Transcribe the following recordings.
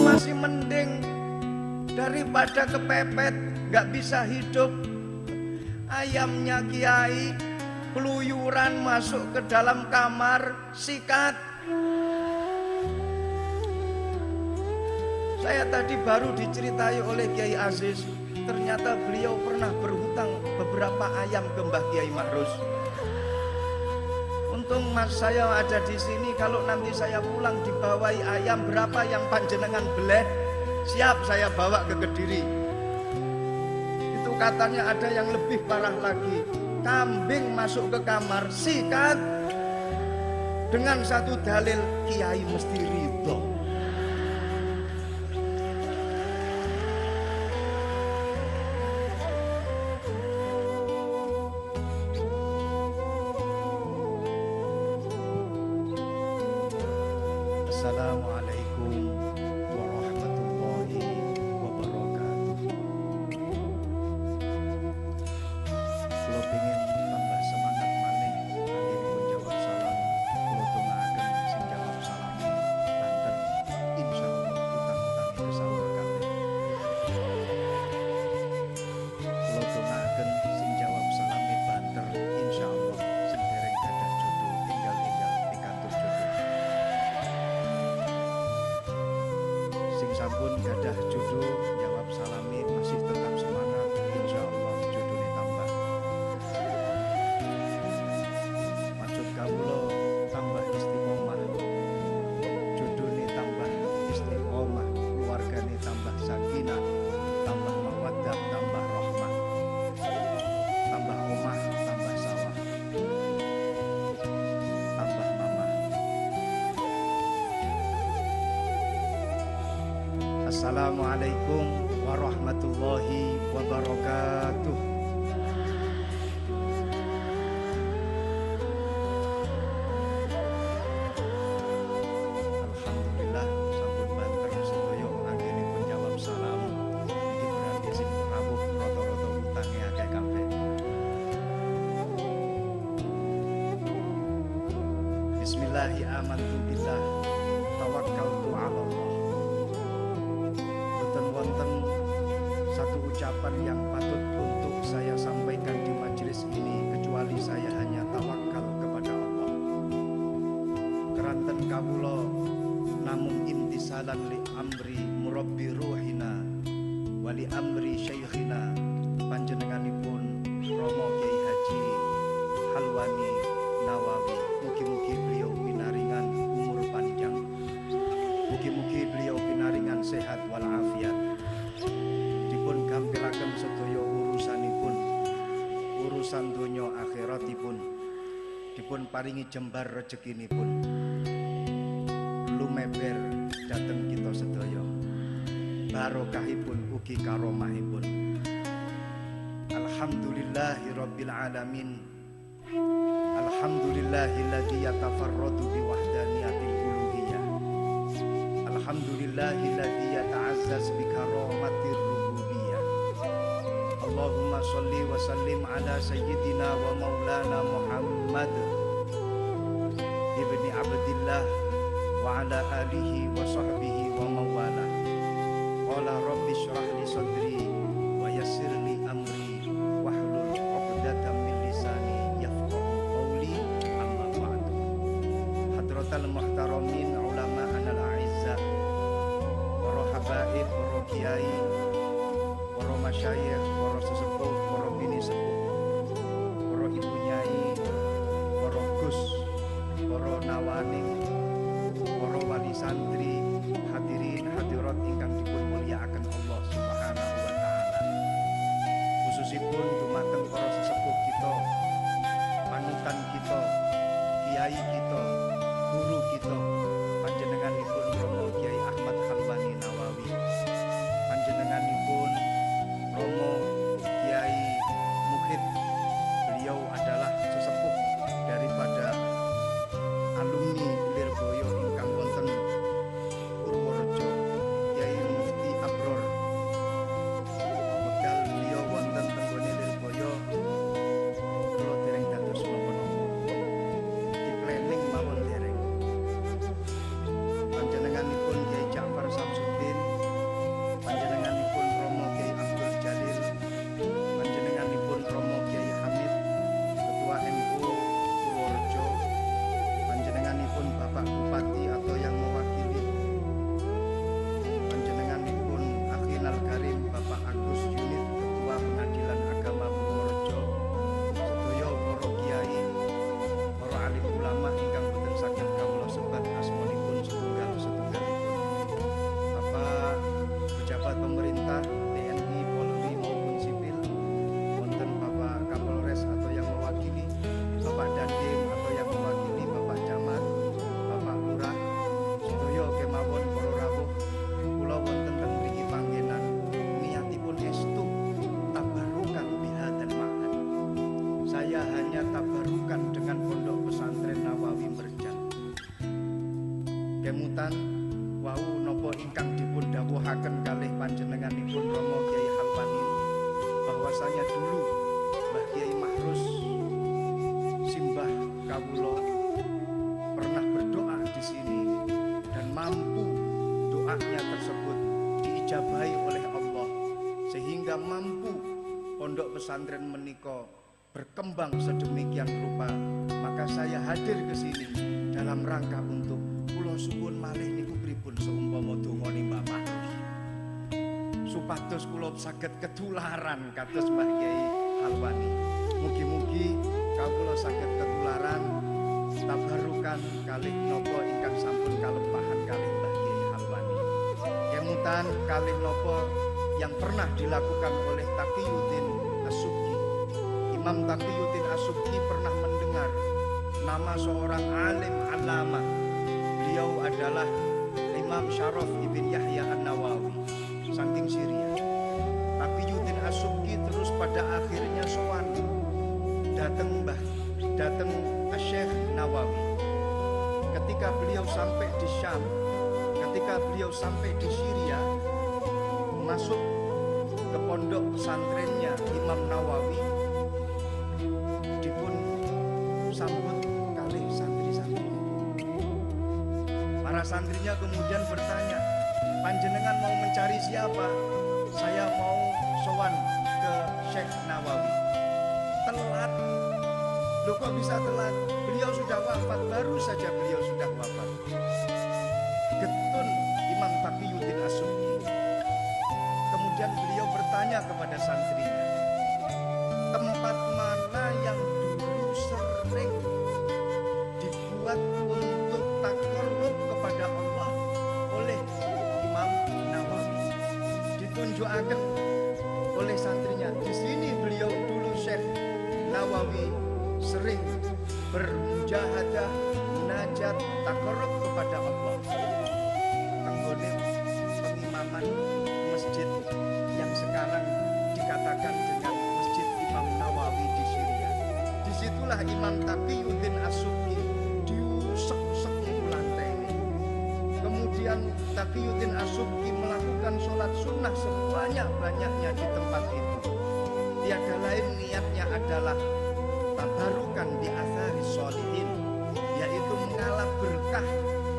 Masih mending daripada kepepet gak bisa hidup. Ayamnya Kiai keluyuran masuk ke dalam kamar, sikat. Saya tadi baru diceritai oleh Kiai Aziz, ternyata beliau pernah berhutang beberapa ayam ke Mbah Kiai Ma'rus. Untung mas saya ada di sini, kalau nanti saya pulang dibawahi ayam berapa yang panjenengan belet, siap saya bawa ke Kediri. Itu katanya ada yang lebih parah lagi, kambing masuk ke kamar, sikat dengan satu dalil, Kiai mesti ridho. Assalamualaikum warahmatullahi wabarakatuh. Kula pengin tambah semangat maneh kangge menjawab salam. Kula dongaaken sing jawab salam banter insyaallah utang-utange kesawur kabeh. Kula dongaaken sing jawab salame banter insyaallah sing dereng gadah jodoh enggal-enggal pikantuk jodoh. Sing sampun gadah jodoh jawab salami masih tetap semangat, insyaallah jodohnya tambah. Maksud kawula tambah istiqomah, jodohnya tambah istiqomah, keluarganya tambah sakinah, tambah mawaddah, tambah rahmah, tambah omah, tambah sawah, tambah mamah. Assalamualaikum warahmatullahi wabarakatuh. Alhamdulillah sampun banter sedaya anggenipun jawab salam. Iki berarti sing rawuh rata-rata utange akeh kabeh. Bismillahi amantu billah tawakkaltu 'ala Allah. Wonten satu ucapan yang patut untuk saya sampaikan di majelis ini kecuali saya hanya tawakal kepada Allah. Keranten kawula namung imtisalan li amri murabbi ruhina wali amri syekhina panjenenganipun Romo Kiai Haji Halwani Nawawi. Mugi-mugi beliau pinaringan umur panjang, mugi-mugi beliau pinaringan sehat walafiat, dipun gampilaken sedaya urusanipun, urusan donya akhiratipun, dipun paringi jembar rezekinipun, lumeber dhateng kita sedaya, barokahipun ugi karomahipun. Alhamdulillahirabbil alamin. Alhamdulillahilladzi yatafarradu biwahdaniyatil uluhiyah. Alhamdulillahilladzi yata'azzaz bikaramatir rububiyah. Allahumma sholli wa sallim ala sayyidina wa maulana Muhammad ibni Abdillah wa ala alihi wa sahbihi wa mawala. Qala rabbi shrah li sadri wa yassir li amri wahlul 'uqdatam min lisani yafqahu qawli, amma ba'du. Hadratal muhtaramin ulama anal a'izzah, para habaib, para kiai, para masyayikh, para sesepuh, para bini sepuh, para ibu nyai, para gus, para nawaning, para wali santri, hadirin hadirat ingkang dipun mulyakaken Allah Subhanahu wa taala. Khususipun dumateng para sesepuh kita, panutan kita, kiai kita, guru kita, panjenenganipun Romo Kiai Ahmad Halwani Nawawi, panjenenganipun Romo Kiai Muhid. Beliau adalah sesepuh daripada alumni Kemutan wau nopo ingkang dipun dawuhaken kalih panjenenganipun Romo Kyai Halwani bahwasanya dulu Mbah Kyai Mahrus simbah kawula pernah berdoa di sini dan mampu doanya tersebut diijabahi oleh Allah sehingga mampu pondok pesantren menika berkembang sedemikian rupa. Maka saya hadir ke sini dalam rangka untuk kula suwun malih niku pripun seumpama dongane Mbah Mahrus supados kula saged ketularan kados Mbah Kyai Halwani. Mugi-mugi kawula saged ketularan tabarukan kalih napa ingkang sampun kalempahan kalih Mbah Kyai Halwani. Kemutan kalih napa yang pernah dilakukan oleh Taqiyuddin As-Subki. Imam Taqiyuddin As-Subki pernah mendengar nama seorang alim alama. Beliau adalah Imam Syaraf Ibn Yahya An-Nawawi saking Syria. Taqiyuddin As-Subki terus pada akhirnya sowan datang Syekh Nawawi. Ketika beliau sampai di Syam, ketika beliau sampai di Syria, masuk ke pondok pesantrennya Imam Nawawi, dipun sambut kalih santri-santri. Para santrinya kemudian bertanya, panjenengan mau mencari siapa? Saya mau sowan ke Syekh Nawawi. Telat. Loh kok bisa telat? Beliau sudah wafat, baru saja beliau sudah wafat. Getun Imam Taqiyuddin As-Subki. Kemudian beliau bertanya kepada santrinya, tempat mana yang dulu sering dibuat untuk takarrub kepada Allah oleh Imam Nawawi? Ditunjukkan oleh santrinya, di sini beliau dulu Syekh Nawawi sering bermujahadah, munajat, takarrub kepada Allah. Tenggone pengimaman masjid yang sekarang dikatakan dengan Masjid Imam Nawawi di Syria. Disitulah Imam Taqiyuddin As-Subki diusek-usek lantai ini. Kemudian Taqiyuddin As-Subki melakukan sholat sunnah sebanyak-banyaknya di tempat itu. Tiada lain niatnya adalah tabarukan di athari sholihin, yaitu mengalah berkah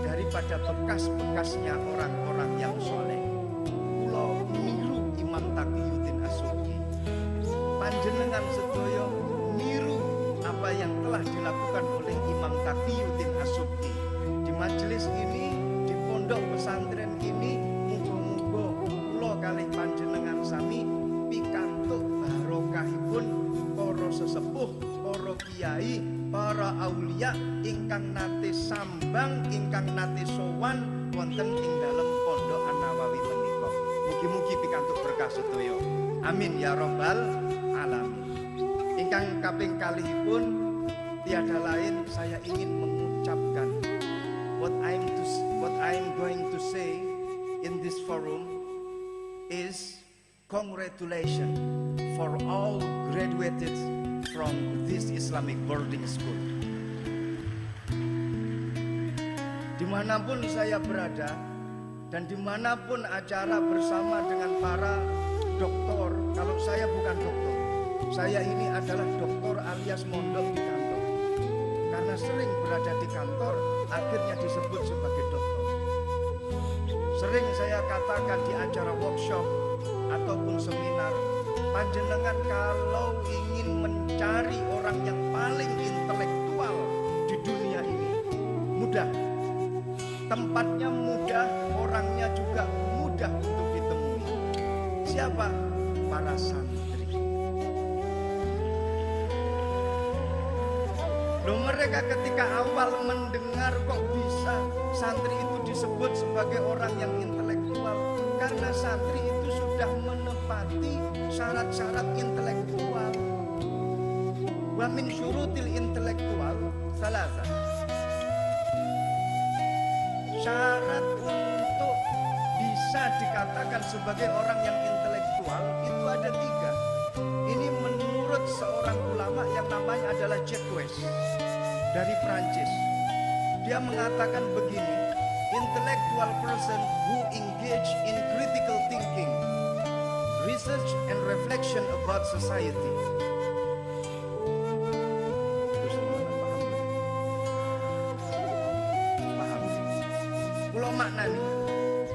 daripada bekas-bekasnya orang-orang yang soleh. Kula niru Imam Taqiyuddin As-Subki. Panjenengan sedaya niru apa yang telah dilakukan oleh Imam Taqiyuddin As-Subki. Di majelis ini, di pondok pesantren ini, muga-muga kula kalih panjenengan sami pikantuk barokahipun para sesepuh, para kiai, para aulia ingkang nate sambang, ingkang nate sowan wonten ing dalem pondok An-Nawawi menika. Mugi-mugi pikantuk berkah sedaya. Amin ya rabbal alamin. Ingkang kaping kalihipun tiada lain saya ingin mengucapkan what I'm going to say in this forum is congratulations for all graduated from this Islamic boarding school. Dimanapun saya berada dan dimanapun acara bersama dengan para doktor, kalau saya bukan doktor, saya ini adalah doktor alias mondok di kantor. Karena sering berada di kantor, akhirnya disebut sebagai doktor. Sering saya katakan di acara workshop ataupun seminar, panjenengan kalau ingin mencari orang yang paling intelektual di dunia ini, mudah. Tempatnya mudah, orangnya juga mudah untuk ditemui. Siapa? Para santri. Loh, mereka ketika awal mendengar kok bisa santri itu disebut sebagai orang yang intelektual, karena santri itu sudah menepati syarat-syarat intelektual. Wa min syurutil intelektual salasa. Syarat untuk bisa dikatakan sebagai orang yang intelektual itu ada 3. Ini menurut seorang ulama yang namanya adalah Jacques dari Prancis. Dia mengatakan begini, intellectual person who engage in critical thinking, research and reflection about society. Kula maknani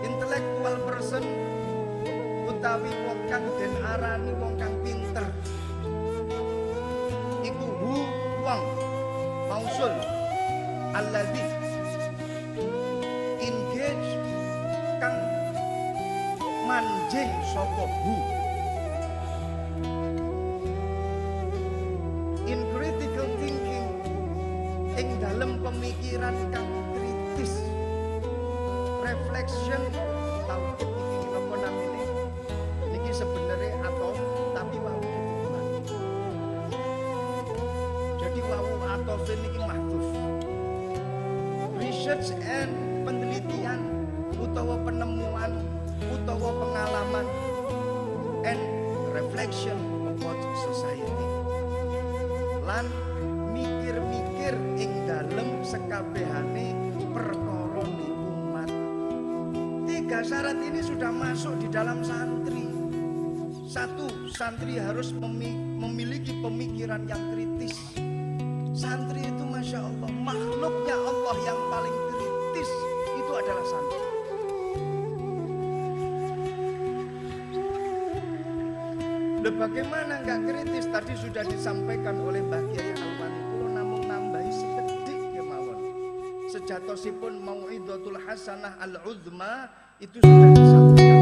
intellectual person utawi wong kang den arani wong kang pinter iku wong mausul alladzi engage kang manjing saka in critical thinking ing dalem pemikiran kang kritis, reflection tau iki apa namanya niki sebenarnya atau tapi wau jadi wau atau niki mahdhuf research and penelitian utawa penemuan utawa pengalaman and reflection about society lan mikir-mikir ing dalem sekabehane perkara umat. Tiga syarat ini sudah masuk di dalam santri. Satu, santri harus memiliki pemikiran yang kritis. Santri itu Masya Allah, makhluknya Allah yang paling kritis itu adalah santri. Bagaimana nggak kritis? Tadi sudah disampaikan oleh Mbah Kiai Alwani. Kulo namung nambahi sekedhik kemawon. Sejatosipun mau'idatul hasanah al-uzma itu sudah disampaikan.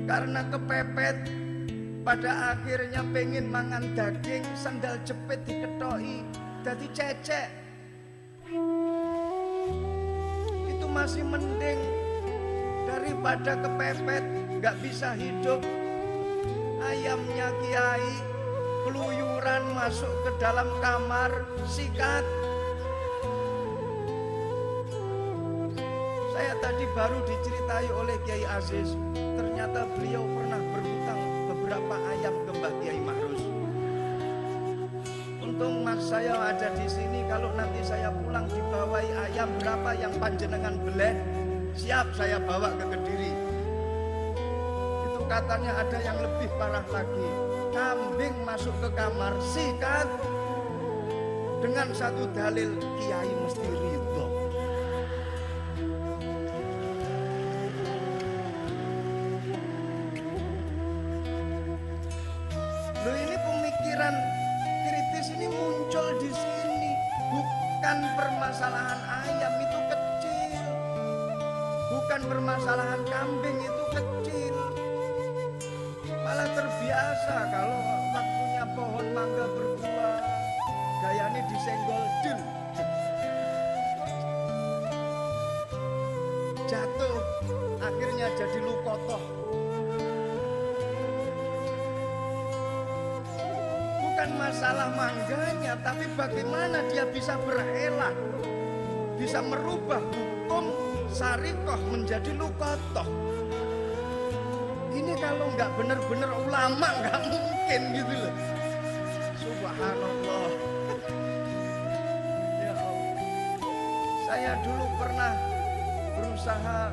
karena kepepet, pada akhirnya pengen mangan daging, sandal jepit diketoki, jadi cecek. Itu masih mending daripada kepepet, gak bisa hidup. Ayamnya kiai keluyuran masuk ke dalam kamar, sikat. Saya tadi baru diceritai oleh Kiai Aziz, ternyata beliau pernah berhutang beberapa ayam ke Mbah Kiai Ma'rus. Untung mas saya ada di sini, kalau nanti saya pulang dibawahi ayam berapa yang panjenengan beleh, siap saya bawa ke Kediri. Itu katanya ada yang lebih parah lagi, kambing masuk ke kamar, sikat dengan satu dalil, kiai mesti ridho. Loh, ini pemikiran kritis ini muncul di sini, bukan permasalahan ayam itu kecil, bukan permasalahan kambing itu kecil. Malah terbiasa kalau waktunya pohon mangga berbuah, gayanya disenggol dun, jatuh, akhirnya jadi lukotoh. Bukan masalah mangganya, tapi bagaimana dia bisa berelah, bisa merubah hukum syarikoh menjadi lukotoh. Ini kalau nggak benar-benar ulama nggak mungkin gitu loh. Subhanallah. Ya Allah. Saya dulu pernah berusaha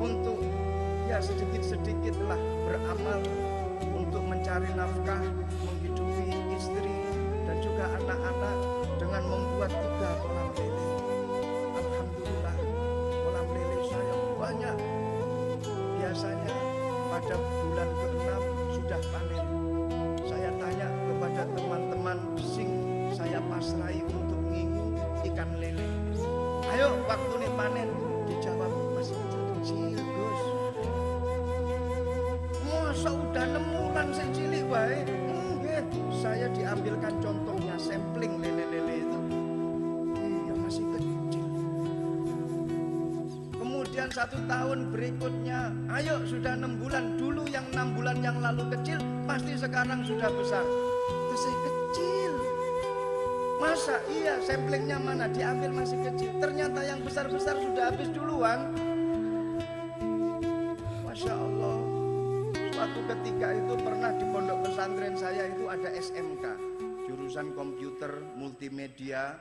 untuk ya sedikit-sedikit lah beramal untuk mencari nafkah, menghidupi istri dan juga anak-anak dengan membuat 3 kolam lele. Alhamdulillah, kolam lele saya banyak. Biasanya pada bulan ke-6 sudah panen. Saya tanya kepada teman-teman sing saya pasrai untuk ngingu ikan lele, ayo waktu ini panen, dijawab masih kecil Gus. Masa udah 6 bulan saya cilik wae? Enggak, saya diambilkan contohnya sampling lele-lele itu. Iya masih kecil. Kemudian 1 tahun berikutnya, ayo sudah 6 bulan, dulu yang 6 bulan yang lalu kecil, pasti sekarang sudah besar. Itu saya kecil. Masa iya samplingnya mana, diambil masih kecil. Ternyata yang besar-besar sudah habis duluan. Masya Allah. Suatu ketika itu pernah di pondok pesantren saya itu ada SMK, jurusan komputer multimedia.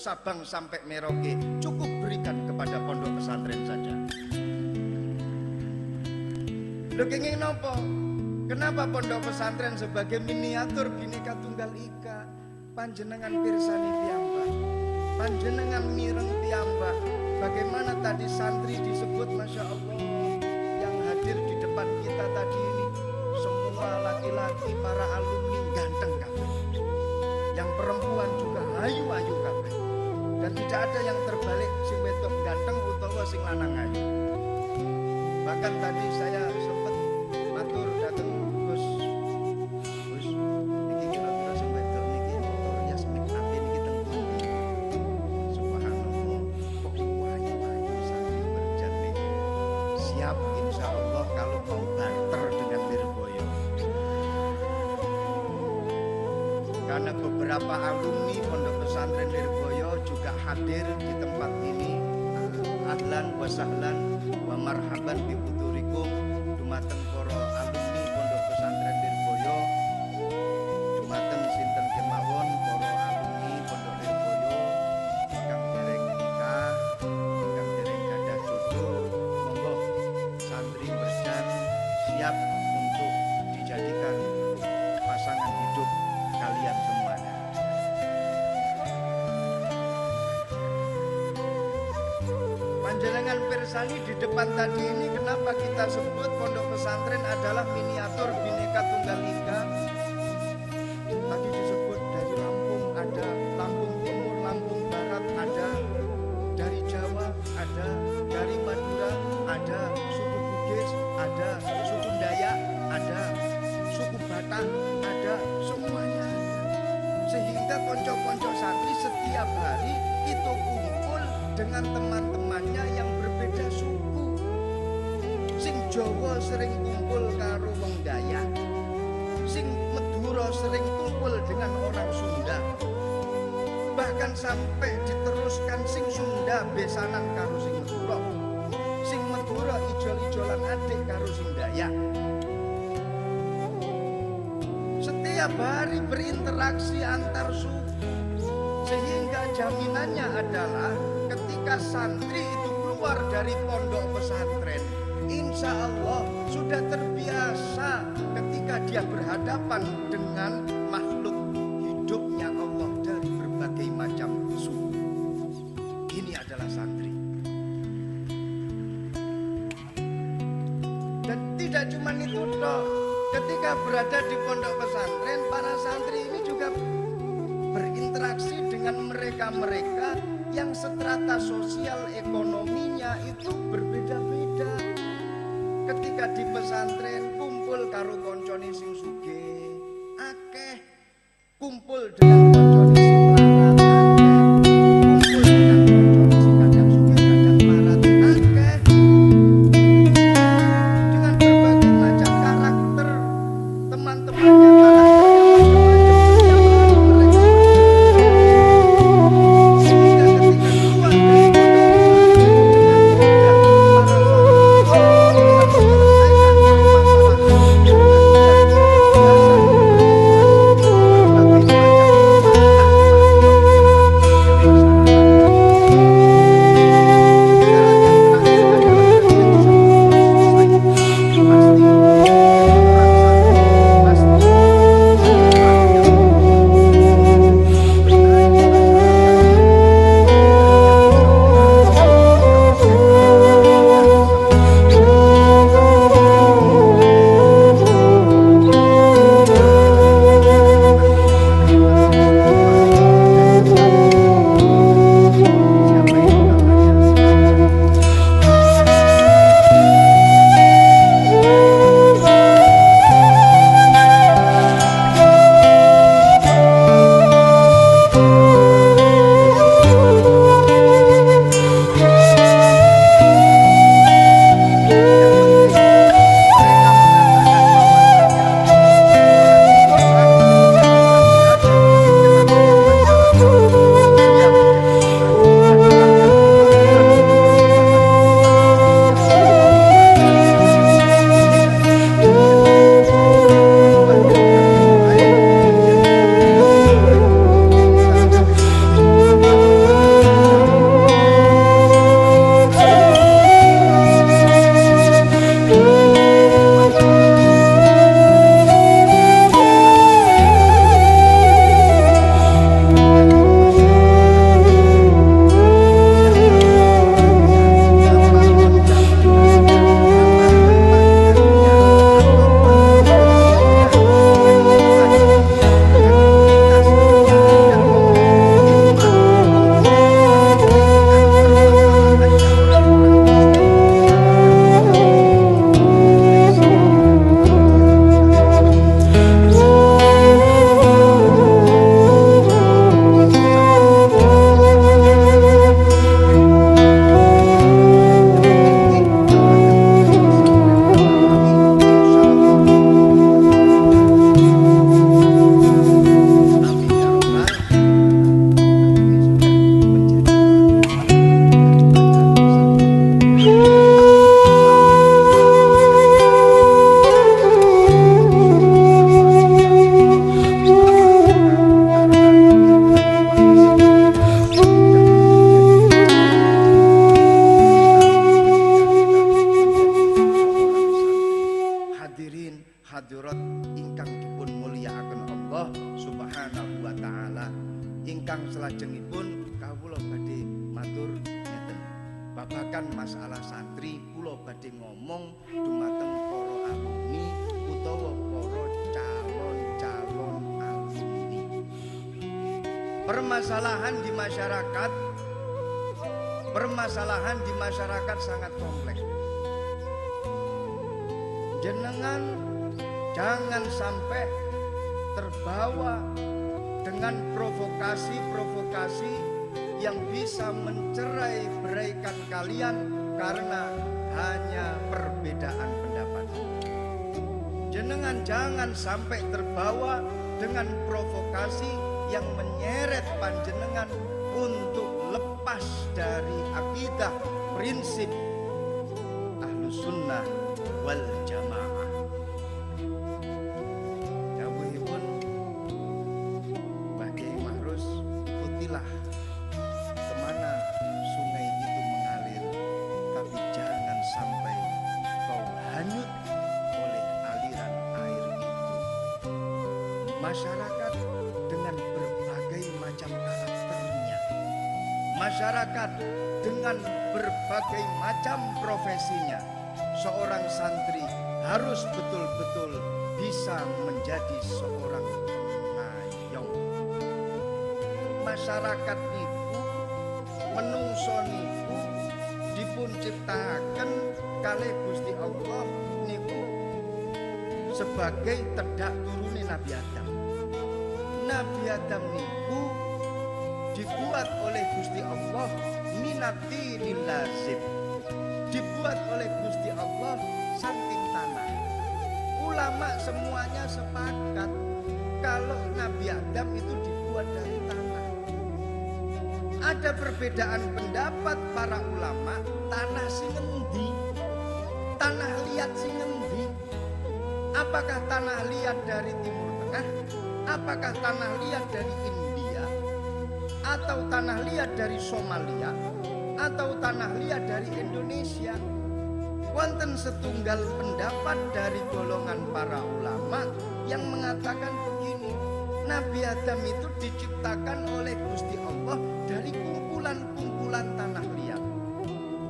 Sabang sampai Merauke, cukup berikan kepada pondok pesantren saja. Lho kenging nopo? Kenapa pondok pesantren sebagai miniatur Bhinneka Tunggal Ika? Panjenengan pirsani piyambak, panjenengan mireng piyambak. Bagaimana tadi santri disebut, Masya Allah, yang hadir di depan kita tadi ini semua laki-laki, para alumni ganteng kabeh. Yang perempuan juga ayu-ayu kabeh. Dan tidak ada yang terbalik sing wedok ganteng utawa sing lanang ayu. Bahkan tadi saya sempat matur dateng Gus, niki kira-kira sing wedok niki motor Yasmin Ape niki teng pundi? Subhanallah, kok ayu-ayu santri berjan niki. Siap insya Allah kalau mau barter dengan Lirboyo. Karena beberapa alumni pondok pesantren Lirboyo juga hadir di tempat ini. Ahlan wa sahlan wa marhaban bi hudurikum dumateng para alumni pondok pesantren Lirboyo, dumateng sinten kemawon para alumni pondok Lirboyo ingkang dereng nikah, ingkang dereng gadah jodoh, monggo santri berjan siap untuk dijadikan pasangan hidup kalian semuanya. Panjenengan pirsani di depan tadi ini kenapa kita sebut pondok pesantren adalah miniatur Bhinneka Tunggal Ika? Tadi disebut dari Lampung ada, Lampung Timur, Lampung Barat ada, dari Jawa ada, dari Madura ada, suku Bugis ada, suku Dayak ada, suku Batak ada, semuanya ada. Sehingga konco-konco santri setiap hari itu kumpul dengan teman-temannya yang berbeda suku. Sing Jawa sering kumpul karo wong Dayak, sing Madura sering kumpul dengan orang Sunda. Bahkan sampai diteruskan sing Sunda besanan karo sing Madura, sing Madura ijol-ijolan adik karo sing Dayak. Setiap hari berinteraksi antar suku. Sehingga jaminannya adalah ketika santri itu keluar dari pondok pesantren, insya Allah sudah terbiasa ketika dia berhadapan dengan makhluk hidupnya Allah dari berbagai macam suku. Ini adalah santri. Dan tidak cuma itu toh, ketika berada di pondok pesantren, para santri ini juga berinteraksi dengan mereka-mereka yang strata sosial ekonominya itu berbeda-beda. Ketika di pesantren kumpul karo koncone sing sugih akeh, kumpul dengan koncone sing melarat akeh, kumpul dengan koncone sing kadang sugih kadang melarat akeh, dengan berbagai macam karakter teman-temannya, ingkang selajengipun kawula badhe matur ngeten. Babagan masalah santri kula badhe ngomong dumateng para alumni utawa para calon-calon alumni. Permasalahan di masyarakat sangat kompleks. Jenengan jangan sampai terbawa dengan provokasi-provokasi yang bisa mencerai-beraikan kalian karena hanya perbedaan pendapat. Jenengan jangan sampai terbawa dengan provokasi yang menyeret panjenengan untuk lepas dari akidah prinsip Ahlus Sunnah wal Jamaah. Dawuhipun Mbah Kiai Mahrus, ikutilah kemana sungai itu mengalir, tapi jangan sampai kau hanyut oleh aliran air itu. Masyarakat dengan berbagai macam karakternya, masyarakat dengan berbagai macam profesinya, seorang santri harus betul-betul bisa menjadi seorang pengayom. Masyarakat niku, menungso niku dipun ciptaken kalih Gusti Allah niku sebagai tedak turune Nabi Adam. Nabi Adam niku dibuat oleh Gusti Allah minatinil lazim, dibuat oleh Gusti Allah saking tanah. Ulama semuanya sepakat kalau Nabi Adam itu dibuat dari tanah. Ada perbedaan pendapat para ulama, tanah sing endi, tanah liat sing endi. Apakah tanah liat dari Timur Tengah? Apakah tanah liat dari India? Atau tanah liat dari Somalia? Atau tanah liat dari Indonesia? Wonten setunggal pendapat dari golongan para ulama yang mengatakan begini, Nabi Adam itu diciptakan oleh Gusti Allah dari kumpulan-kumpulan tanah liat.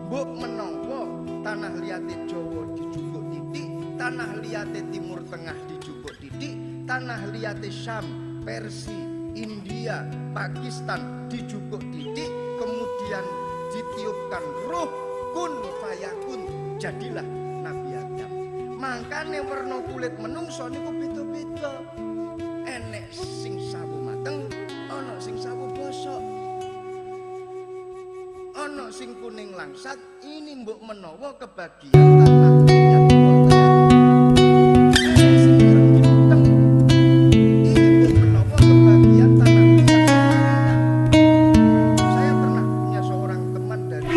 Mbok menawa tanah liate Jawa dijupuk titik, tanah liate Timur Tengah dijupuk titik, tanah liate Syam, Persia, India, Pakistan dijupuk titik, kemudian ditiupkan roh kun fayakun, jadilah Nabi Adam. Makanya warna kulit menungso niku beda-beda. Enek sing sawu mateng, ana sing sawu bosok, ana sing kuning langsat. Ini mbok menawa kebagian tanah liat Timur Tengah. Enek sing ireng diteng, ini mbok menawa kebagian tanah liat Somalia. Saya pernah punya seorang teman dari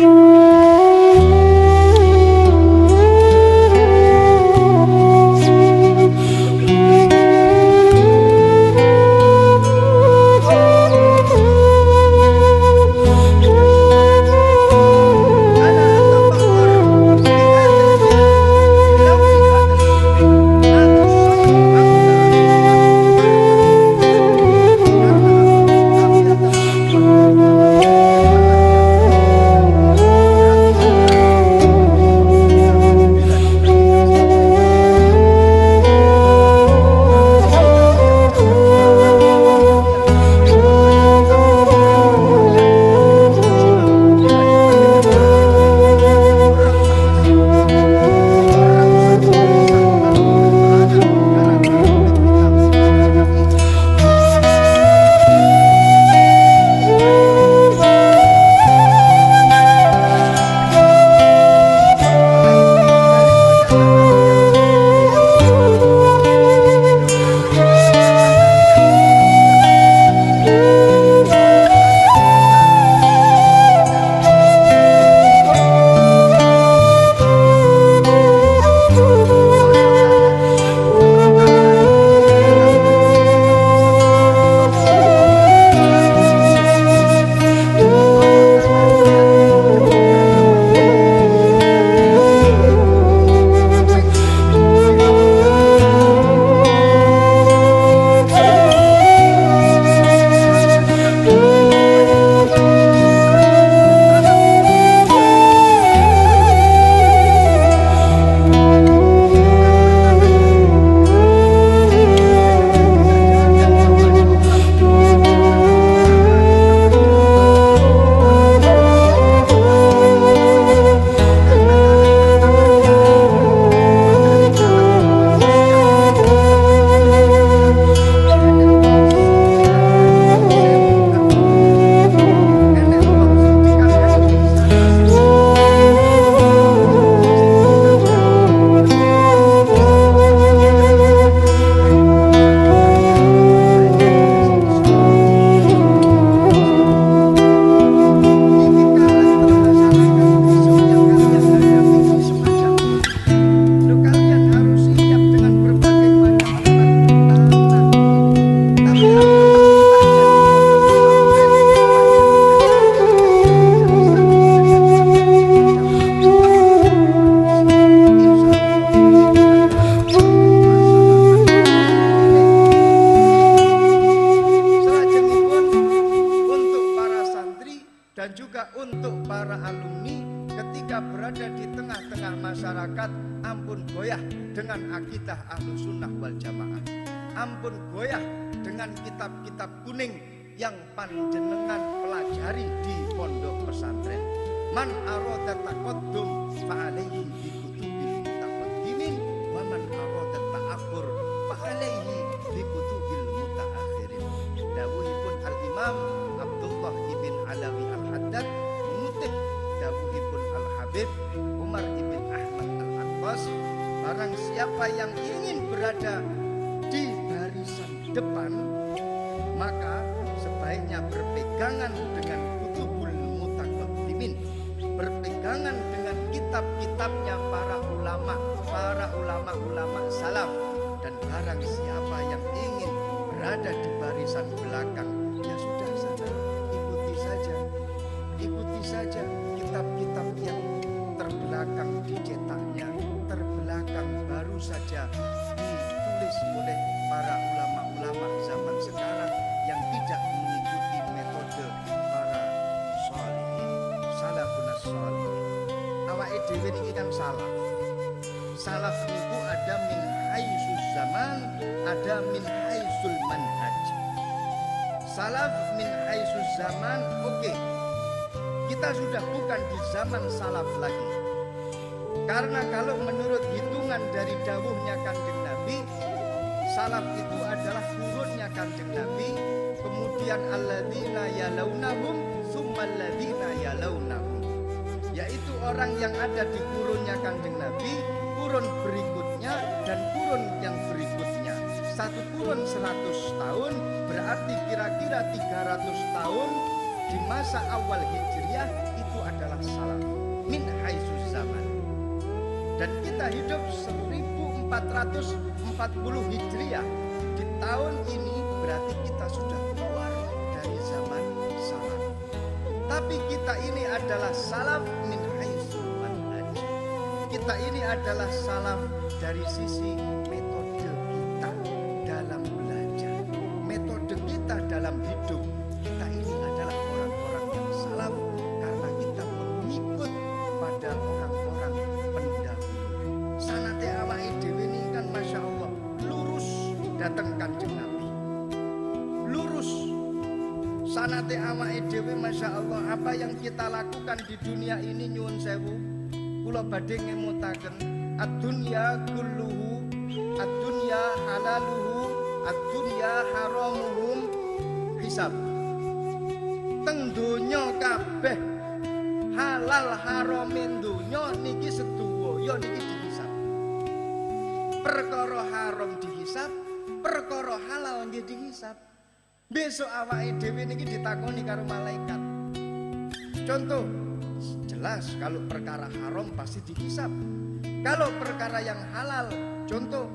dan juga untuk para alumni ketika berada di tengah-tengah masyarakat, ampun goyah dengan akidah Ahlus Sunnah wal Jamaah, ampun goyah dengan kitab-kitab kuning yang panjenengan pelajari di pondok pesantren. Man arada taqaddum fa'alaihi bi kutubil mutaqaddimin wa man arada ta'akhur fa'alaihi bi kutubil mutaakhirin. Dawuhipun Al-Imam Abdullah ibn Alawi Al-Haddad mengutip dawuhipun Al-Habib Umar ibn Ahmad Al-Abbas, barang siapa yang ingin berada di barisan depan, maka sebaiknya berpegangan dengan kutubul mutaqaddimin, berpegangan dengan kitab-kitabnya para ulama salaf. Dan barang siapa yang ingin berada di barisan belakang, ya sudah saja, ikuti saja kitab-kitab yang terbelakang dicetaknya, terbelakang baru saja ditulis oleh para ulama-ulama zaman sekarang yang tidak mengikuti metode para sholihin, salafun sholihin. Awake dhewe niki kan salaf. Salaf niku ada min haitsus zaman, ada min haitsul manhaj. Salaf min haitsus zaman, oke. Kita sudah bukan di zaman salaf lagi. Karena kalau menurut hitungan dari dawuhnya Kanjeng Nabi, salaf itu adalah kurunnya Kanjeng Nabi, kemudian alladzina yalaunahum tsummal ladzina yalaunahum, yaitu orang yang ada di kurunnya Kanjeng Nabi, kurun berikutnya, dan kurun yang berikutnya. Satu kurun 100 tahun berarti kira-kira 300 tahun di masa awal Hijriah itu adalah salaf min haitsus zaman. Dan kita hidup 1440 Hijriah. Di tahun ini berarti kita sudah keluar dari zaman salaf. Tapi kita ini adalah salaf min haitsul manhaj. Kita ini adalah salaf dari sisi metode kita dalam belajar, metode kita dalam hidup. Kita ini adalah orang-orang yang salaf karena kita mengikut pada orang-orang pendahulu. Sanate awake dhewe ini kan Masya Allah lurus datang Kanjeng Nabi, lurus. Sanate awake dhewe Masya Allah, apa yang kita lakukan di dunia ini nyuwun sewu, kula badhe ngemutaken ad-dunya kulluhu, ad-dunya halaluhu, ad-dunya haramuhum hisab. Teng donya kabeh halal haramin donya niki sedaya niki dihisab. Perkara haram dihisab, perkara halal nggih dihisab. Besok awake dhewe niki ditakoni karo malaikat. Contoh, jelas kalau perkara haram pasti dihisab. Kalau perkara yang halal, contoh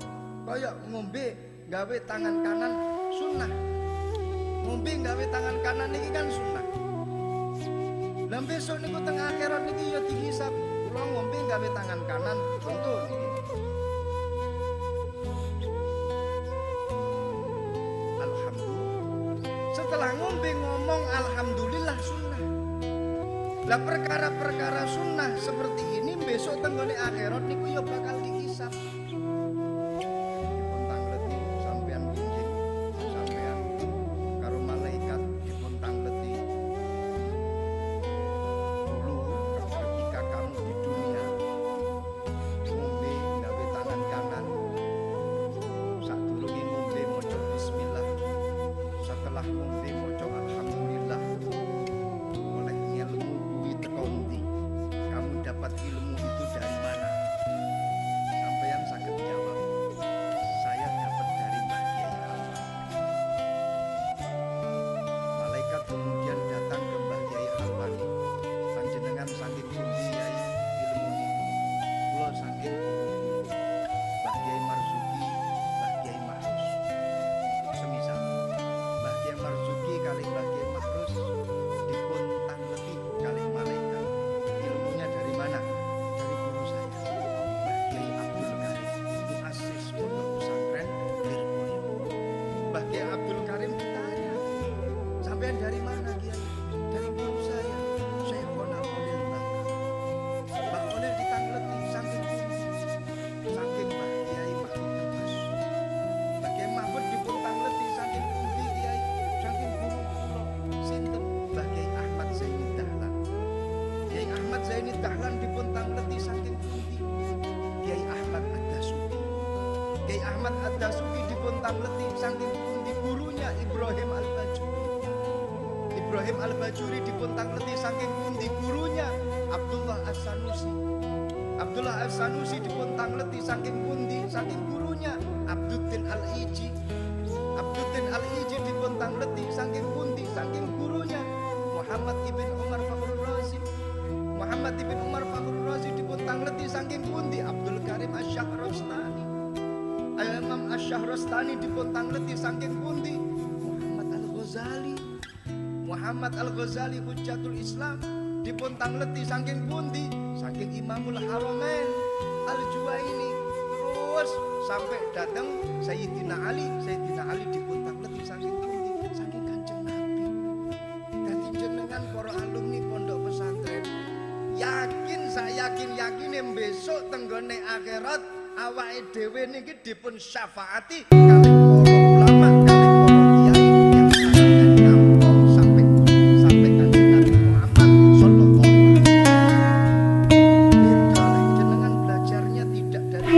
koyok ngombe gawe tangan kanan sunnah. Ngombe gawe tangan kanan niki kan sunnah. Lah besok niku teng akhirat niki ya dihisab. Kula ngombe gawe tangan kanan, contoh niki. Alhamdulillah. Setelah ngombe ngomong alhamdulillah sunnah. Lah perkara-perkara sunnah seperti ini besok tenggone akhirat niku ya bakal dihisab. letih saking pundi gurunya Ibrahim Al-Bajuri. Ibrahim Al-Bajuri dipontang letih saking pundi gurunya Abdullah As-Sanusi. Abdullah As-Sanusi dipontang letih saking pundi saking gurunya Abduddin Al-Iji. Abduddin Al-Iji dipontang letih saking pundi saking gurunya Muhammad ibn Umar Fakhrul Razi. Muhammad ibn Umar Fakhrul Razi dipontang letih saking pundi Abdul Karim Asy-Syahrastani. Imam Asy-Syahrastani dipontang letih saking pundi Muhammad Al-Ghazali. Muhammad Al-Ghazali Hujjatul Islam dipontang letih saking pundi saking Imamul Haramain Al-Juwaini. Terus sampai datang Sayyidina Ali. Sayyidina Ali dipontang letih saking pundi saking Kanjeng Nabi. Dadi jenengan para alumni pondok pesantren yakin, saya yakin besok tenggone akhirat awake dhewe niki dipun syafaati kalih para ulama, kalih para kiai yang sangat nyampung sampai Kanjeng Nabi Muhammad sallallahu alaihi wasallam. Jenengan belajarnya tidak dari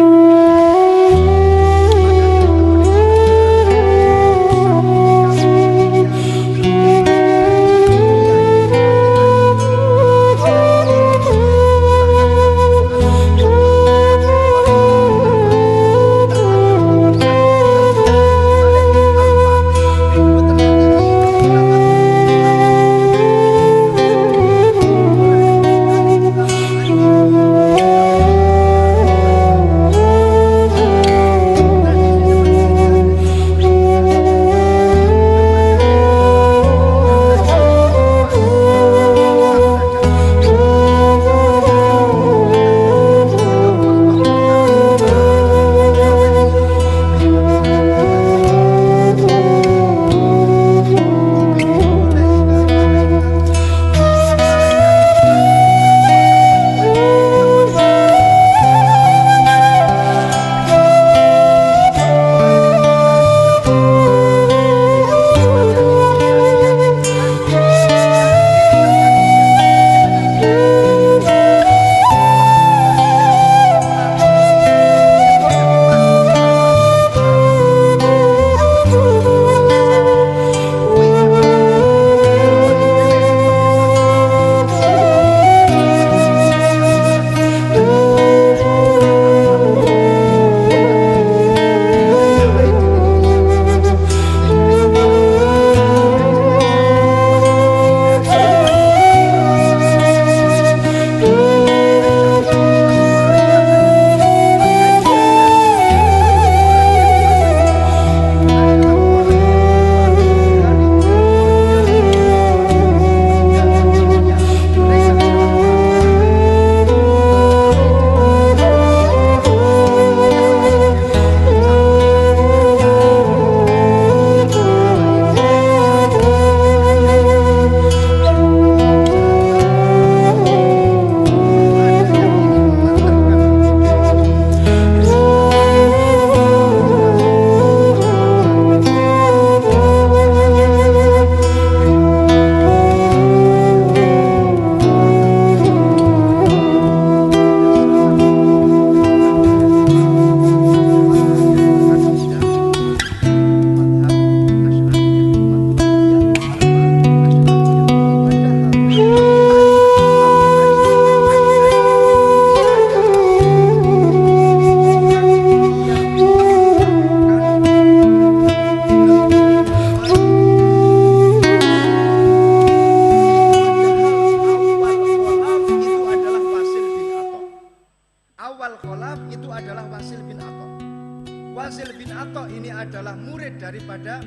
daripada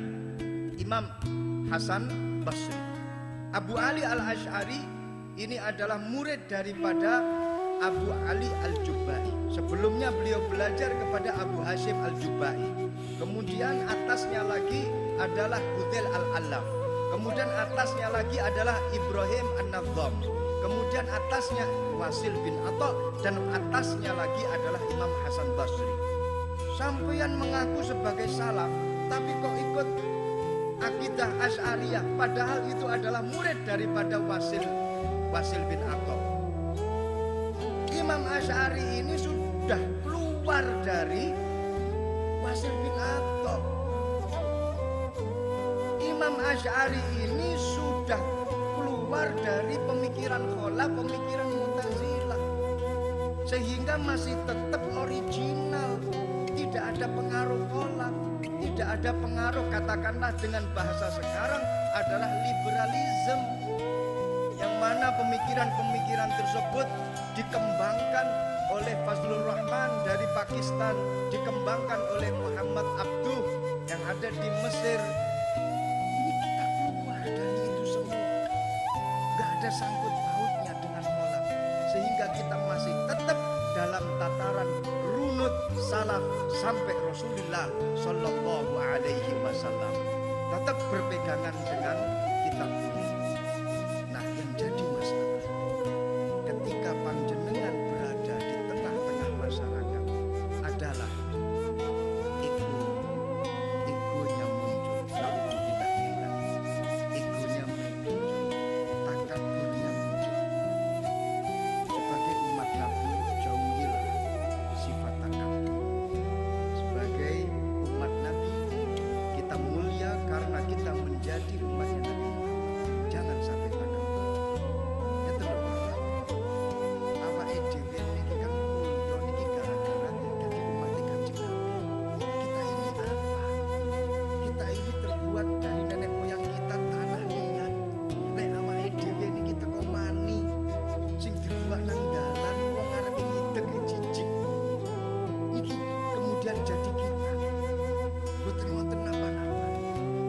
Imam Hasan Basri. Abu Ali Al-Asy'ari ini adalah murid daripada Abu Ali Al-Jubai. Sebelumnya beliau belajar kepada Abu Hashim Al-Jubai. Kemudian atasnya lagi adalah Hudzail Al-Allaf. Kemudian atasnya lagi adalah Ibrahim An-Nadhdham. Kemudian atasnya Wasil bin Atha, dan atasnya lagi adalah Imam Hasan Basri. Sampeyan mengaku sebagai salaf, tapi kok ikut akidah Asy'ariyah, padahal itu adalah murid daripada Wasil bin Atha. Imam Asy'ari ini sudah keluar dari Wasil bin Atha. Imam Asy'ari ini sudah keluar dari pemikiran kholaf, pemikiran Mu'tazilah, sehingga masih tetap original, tidak ada pengaruh kholaf, tidak ada pengaruh, katakanlah dengan bahasa sekarang adalah liberalisme, yang mana pemikiran-pemikiran tersebut dikembangkan oleh Fazlur Rahman dari Pakistan, dikembangkan oleh Muhammad Abduh yang ada di Mesir. Ini kita keluar dari itu semua, gak ada sangkut pautnya dengan kholaf, sehingga kita masih tetap dalam tataran runut salaf sampai Rasulullah Shallallahu Alaihi Wasallam, tetap berpegangan dengan kitab ini. Nah, yang jadi masalah ketika panjenengan berada di tengah-tengah masyarakat adalah egonya muncul, egonya muncul, takaburnya muncul. Sebagai umat Nabi, jauhilah sifat takabur. Sebagai umat Nabi, kita mulia karena kita menjadi umatnya Nabi Muhammad. Jangan sampai takabur. Ya terlalu awake dhewe niki kan mulia niki gara-gara dadi umat Kanjeng Nabi. Kita ini apa? Kita ini terbuat dari nenek moyang kita tanah niat. Nek awake dhewe niki teko mani sing dibuat nang dalan wong arep ngidek jijik. Niki kemudian jadi kita. Boten wonten napa-napa.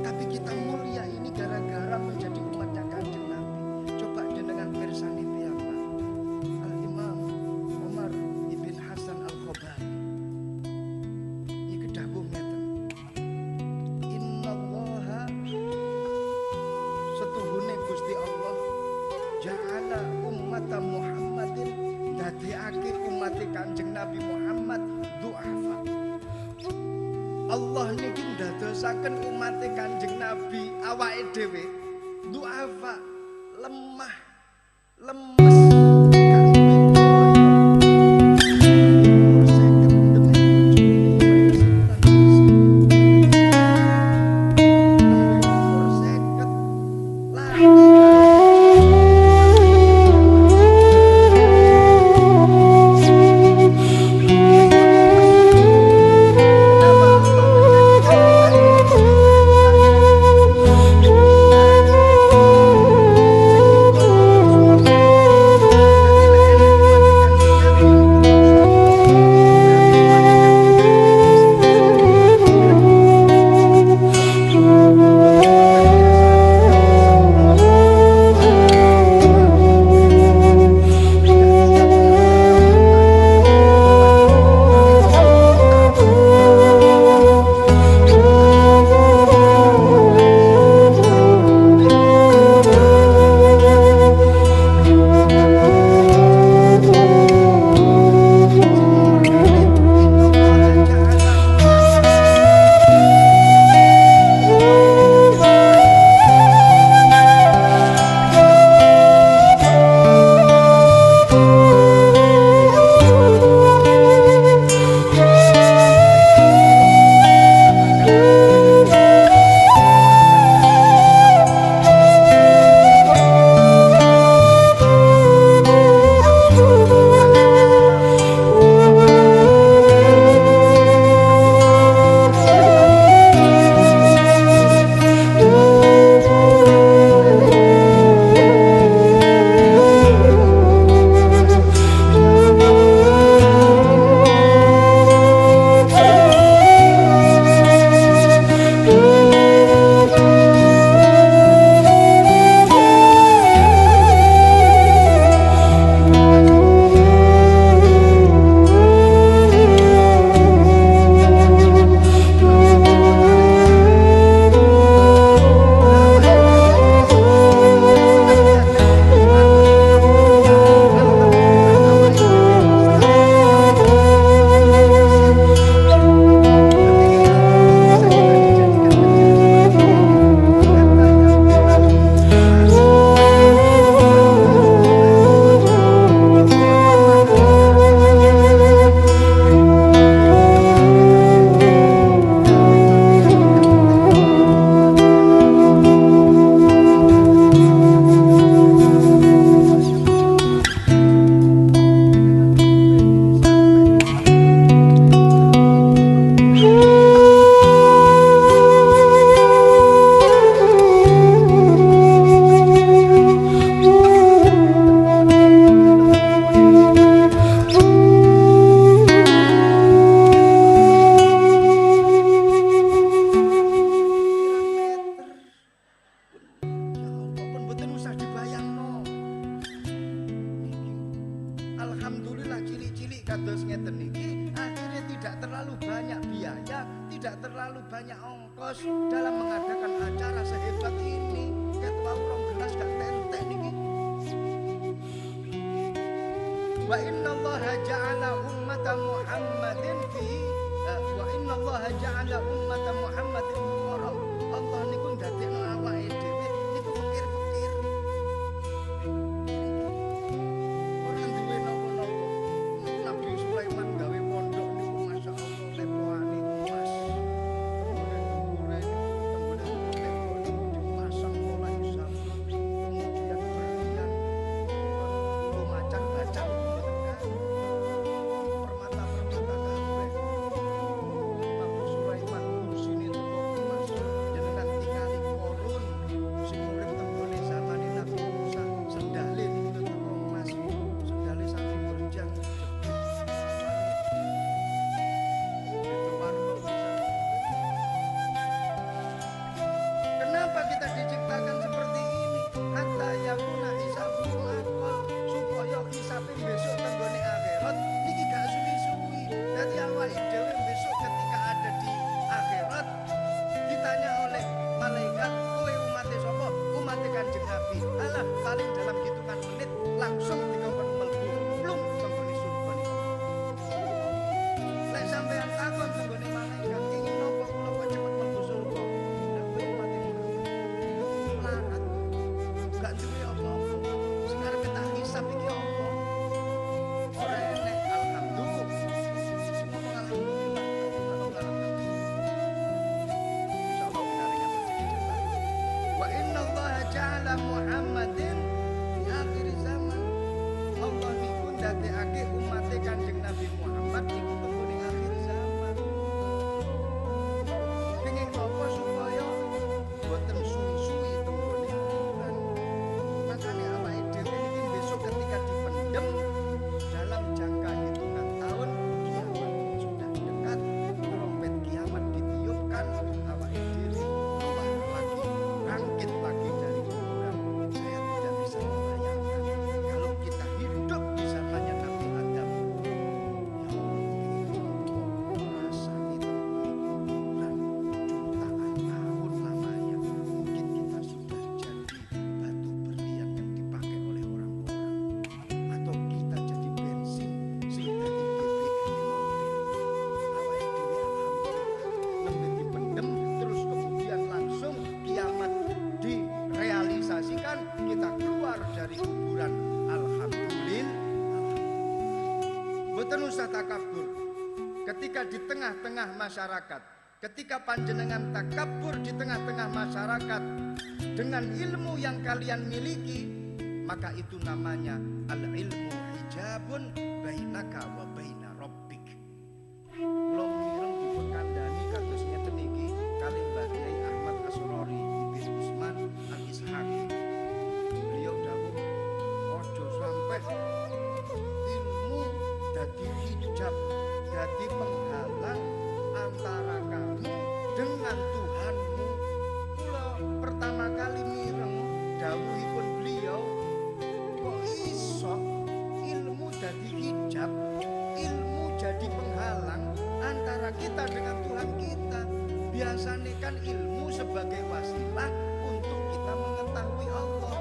Tapi kita mulia ini gara-gara menjadi umatnya Kanjeng Nabi. Coba jenengan pirsani piyambak. Al-Imam Umar ibn Hasan Al-Khobari. Iki dawuh ngeten. Innallaha setuhune Gusti Allah ja'ala ummata Muhammadin, dadekake umat Kanjeng Nabi Muhammad du'afa. Allah niki ndadosaken umat Kanjeng Nabi awake dhewe du'afa, lemah, lemes, gak duwe kados ngeten niki akhirnya tidak terlalu banyak biaya, tidak terlalu banyak ongkos dalam mengadakan acara sehebat ini. Ketua urung gelas gak tentek niki. Wa innallaha ja'ala ummata Muhammadin fi wa innallaha ja'ala ummata Muhammadin fuqara. Allah niku ndadekno awake dhewe niku fakir-fakir. Ora duwe napa-napa. Nabi Sulaiman gawe pondok niku masyaallah lepoane emas. Kemudian dipasang pola Islam. Kemudian berlian macan baca permata-permata kabeh. Nabi Sulaiman kursine teko emas jenengan tingali korun sing urip tenggone zamane Nabi Musa sendale niku teko emas sendale sami berjang itu warna bisa. Kenapa kita diciptakan seperti ini? Hatta yakuna hisabul akal, supaya hisabin besok tenggone akhirat niki gak suwi-suwi. Dadi awake dhewe besok ketika ada di akhirat ditanya oleh malaikat, kowe umate sapa? Umate Kanjeng Nabi. Alah, paling dalam hitungan menit langsung dikongkon mlebu plung tenggone surga niku. Lek sampean takon tenggone malaikat, ingin napa kula kok cepet mlebu surga? Lah kowe umate Muhammad. Larat. Gak duwe apa-apa. Sing arep tak hisab iki apa? Ora enek alhamdulillah. Sing ngomong alhamdulillah, insyaallah benaringnya bercerita. Wa innallaha ja'ala Muhammadin fi akhir zaman. Allah niku ndadekake umate Kanjeng Nabi Muhammad niku tenggone akhir zaman. Pengin apa supaya boten suwi-suwi tenggone kuburan. Makanya awake dhewe niki besok ketika dipendem dalam jangka hitungan tahun kiamat sudah dekat, trompet kiamat ditiupkan, awake dhewe keluar lagi, bangkit lagi dari kuburan. Saya tidak bisa membayangkan kalau kita hidup di zamannya Nabi Adam. Ya Allah, rasanya kuburan jutaan tahun lamanya. Mungkin kita sudah jadi batu berlian yang dipakai oleh orang-orang, atau kita jadi bensin sing dadi BBM di mobil. Awake dhewe alhamdulillah nembe dipendem, terus kemudian langsung kiamat direalisasikan, kita keluar dari kuburan. Alhamdulillah. Boten usah takabur. Ketika di tengah-tengah masyarakat, ketika panjenengan takabur di tengah-tengah masyarakat dengan ilmu yang kalian miliki, maka itu namanya al-ilmu hijabun bainaka wa baina rabbik. Kula mireng dipun kandhani kados ngeten niki kalih Mbah Kyai Ahmad Asrori bin Usman Al-Ishaq. Beliau dawuh, ojo sampai ilmu dadi hijab, dadi penghalang antara kamu dengan Tuhanmu. Kula pertama kali mireng dawuhipun beliau, kok iso ilmu dadi hijab, ilmu jadi penghalang antara kita dengan Tuhan kita. Biasanya kan ilmu sebagai wasilah untuk kita mengetahui Allah.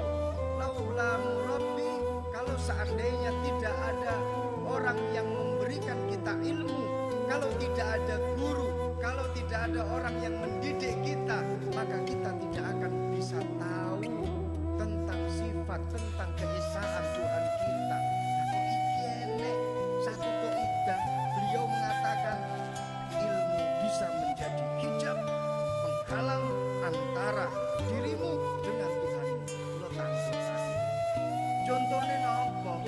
Laula murabbi, kalau seandainya tidak ada orang yang memberikan kita ilmu, kalau tidak ada guru, kalau tidak ada orang yang mendidik kita, maka kita tidak akan bisa tahu tentang sifat, tentang keesaan Tuhan kita. Nah, kok iki enek satu kaidah, beliau mengatakan ilmu bisa menjadi hijab, penghalang antara dirimu dengan Tuhanmu. Lo tanggung. Contohnya apa?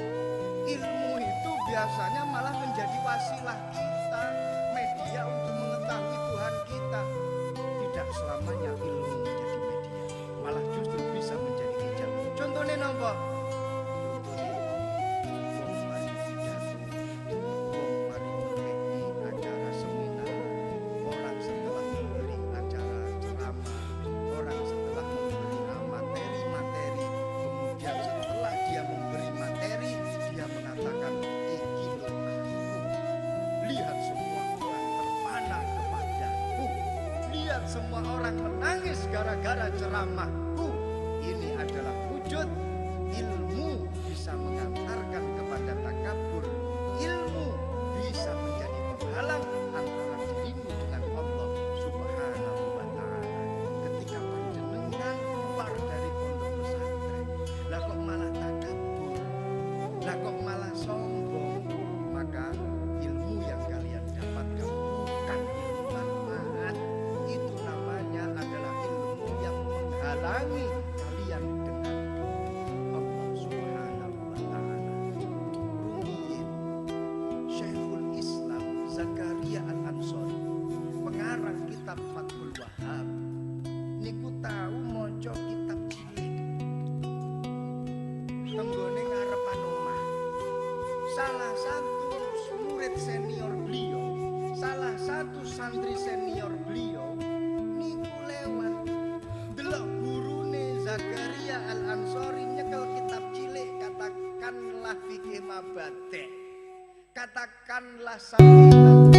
Ilmu itu biasanya malah menjadi wasilah kita, media untuk mengetahui Tuhan kita. Tidak selamanya ilmu menjadi media, malah justru bisa menjadi hijab. Contohnya apa? Contohnya wong mari pidato, wong mari ngekeki acara seminar, orang setelah memberi acara ceramah, orang setelah memberi materi-materi, kemudian setelah dia memberi materi, dia mengatakan iki lho aku melihat semua orang menangis gara-gara ceramahku, ini adalah wujud ilmu bisa mengantarkan kepada takabur. Ilmu bisa menjadi penghalang antara dirimu dengan Allah Subhanahu wa ta'ala. Ketika panjenengan keluar dari pondok pesantren, lah kok malah takabur, lah kok malah sombong, maka ilmu yang kalian dapatkan bukan ilmu manfaat. Itu namanya adalah ilmu yang menghalangi kalian dengan Allah Subhanahu wa ta'ala. Rumiyin Syekhul Islam Zakaria Al-Ansori, pengarang kitab Fathul Wahhab, niku tahu maca kitab cilik tenggone ngarepan omah. Salah satu murid senior beliau, salah satu santri senior beliau niku lewat delok gurune Zakaria Al-Ansori nyekel kitab cilik, katakanlah fikih mabade', katakanlah sambilan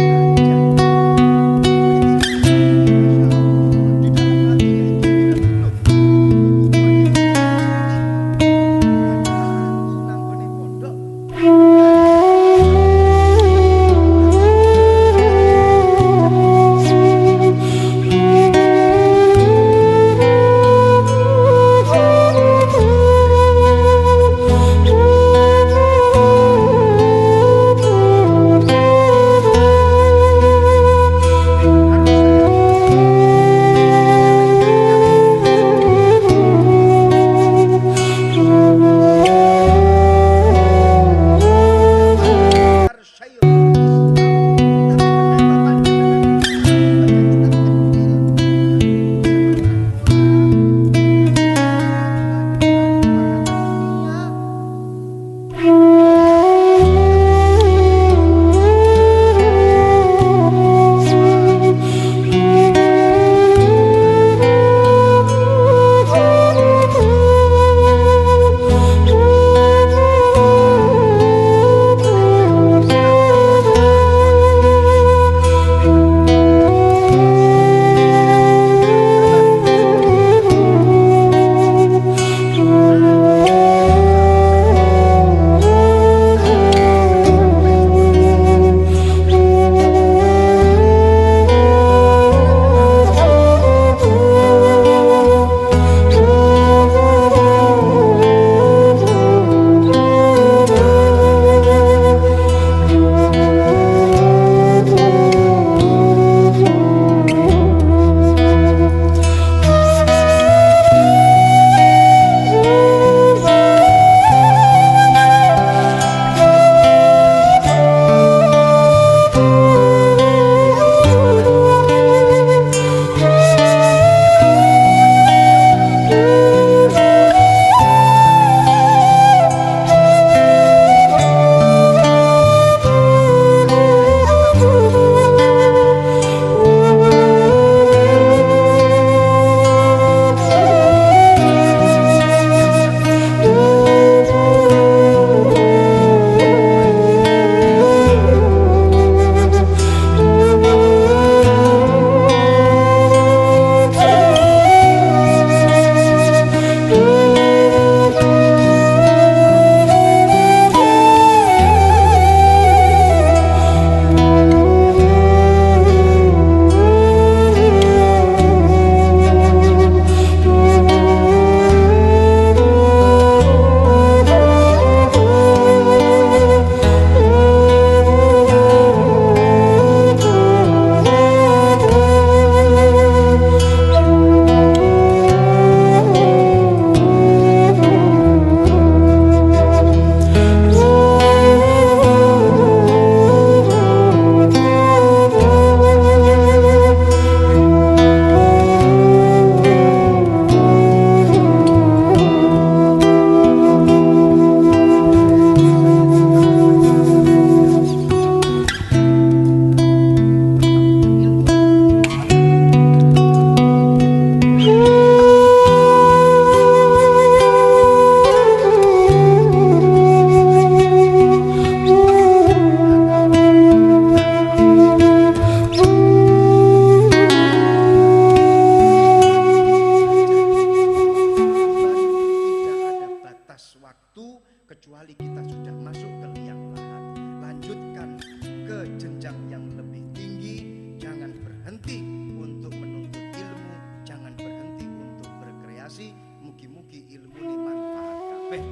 mampu, kecuali kita sudah masuk ke liang lahat. Lanjutkan ke jenjang yang lebih tinggi. Jangan berhenti untuk menuntut ilmu, jangan berhenti untuk berkreasi. Mugi-mugi ilmu ini manfaat kabeh,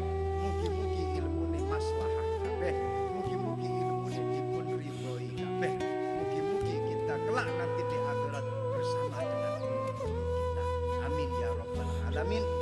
mugi-mugi ilmu ini maslahah kabeh, mugi-mugi ilmu ini dipun ridhoi kabeh, mugi-mugi kita kelak nanti di akhirat bersama dengan guru kita. Amin ya rabbal alamin.